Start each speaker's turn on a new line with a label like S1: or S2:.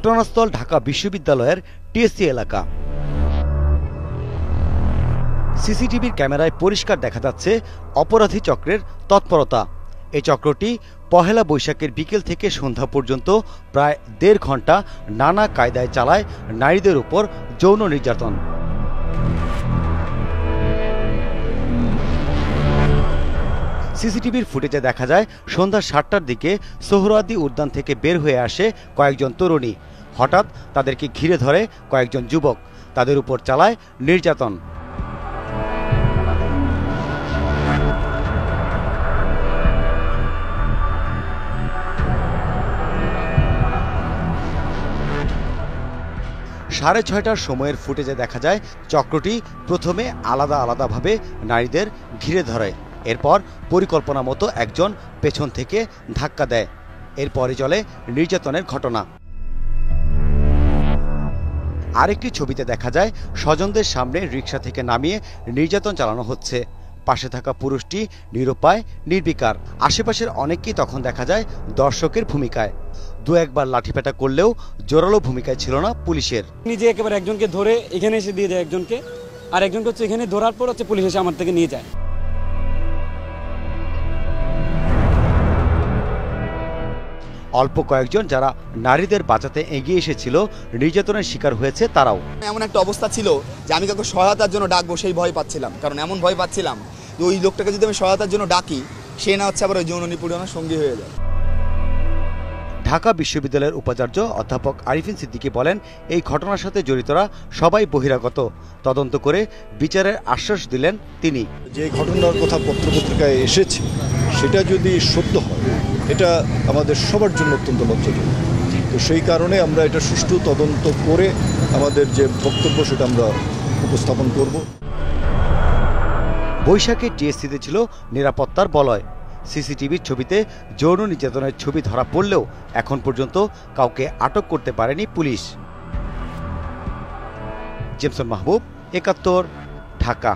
S1: ঘটনাস্থল ঢাকা বিশ্ববিদ্যালয়ের টিএসসি এলাকা। সিসিটিভির ক্যামেরায় পরিষ্কার দেখা যাচ্ছে অপরাধী চক্রের তৎপরতা। এই চক্রটি পহেলা বৈশাখের বিকেল থেকে সন্ধ্যা পর্যন্ত প্রায় ১.৫ ঘন্টা নানা কায়দায় চালায় নারীদের উপর যৌন নির্যাতন। সিসিটিভির ফুটেজে দেখা যায় সন্ধ্যা ৭টার দিকে সোহরাওয়ার্দী উদ্যান থেকে বের হয়ে আসে কয়েকজন তরুণী। হঠাৎ তাদেরকে ঘিরে ধরে কয়েকজন যুবক, তাদের উপর চালায় নির্যাতন। সাড়ে ৬টার সময়ের ফুটেজে দেখা যায় চক্রটি প্রথমে আলাদা আলাদাভাবে নারীদের ঘিরে ধরে, এরপর পরিকল্পনা মতো একজন পেছন থেকে ধাক্কা দেয়। এরপরে চলে নির্যাতনের ঘটনা। আরেকটি ছবিতে দেখা যায় স্বজনদের সামনে রিকশা থেকে নামিয়ে নির্যাতন চালানো হচ্ছে। পাশে থাকা পুরুষটি নিরুপায়, নির্বিকার। আশেপাশের অনেককেই তখন দেখা যায় দর্শকের ভূমিকায়। দু একবার লাঠিপেটা করলেও জোরালো ভূমিকায় ছিল না পুলিশের।
S2: নিজে একেবারে একজনকে ধরে এখানে এসে দিয়ে যায় একজনকে, আর একজনকে হচ্ছে এখানে ধরার পর হচ্ছে পুলিশ এসে আমার থেকে নিয়ে যায়।
S1: অল্প কয়েকজন যারা নারীদের বাঁচাতে এগিয়ে এসেছিল নির্যাতনের শিকার হয়েছে তারাও।
S3: এমন একটা অবস্থা ছিল যে আমি কাউকে সহায়তার জন্য ডাকবো সেই ভয় পাচ্ছিলাম, কারণ এমন ভয় পাচ্ছিলাম যে ওই লোকটাকে যদি আমি সহায়তার জন্য ডাকি সে না হচ্ছে আবার ওই যৌন নিপীড়নের সঙ্গী হয়ে যায়।
S1: ঢাকা বিশ্ববিদ্যালয়ের উপাচার্য অধ্যাপক আরিফিন সিদ্দিকী বলেন, এই ঘটনার সাথে জড়িতরা সবাই বহিরাগত, তদন্ত করে বিচারের আশ্বাস দিলেন তিনি।
S4: যে ঘটনার কথা পত্রপত্রিকায় এসেছে সেটা যদি সত্য হয় এটা আমাদের সবার জন্য অত্যন্ত লজ্জাজনক। তো সেই কারণে আমরা এটা সুষ্ঠু তদন্ত করে আমাদের যে বক্তব্য সেটা আমরা উপস্থাপন করব।
S1: বৈশাখে টিএসসিতে ছিল নিরাপত্তার বলয়। সিসিটিভির ছবিতে যৌন নির্যাতনের ছবি ধরা পড়লেও এখন পর্যন্ত কাউকে আটক করতে পারেনি পুলিশ। জেমসন মাহবুব, ৭১, ঢাকা।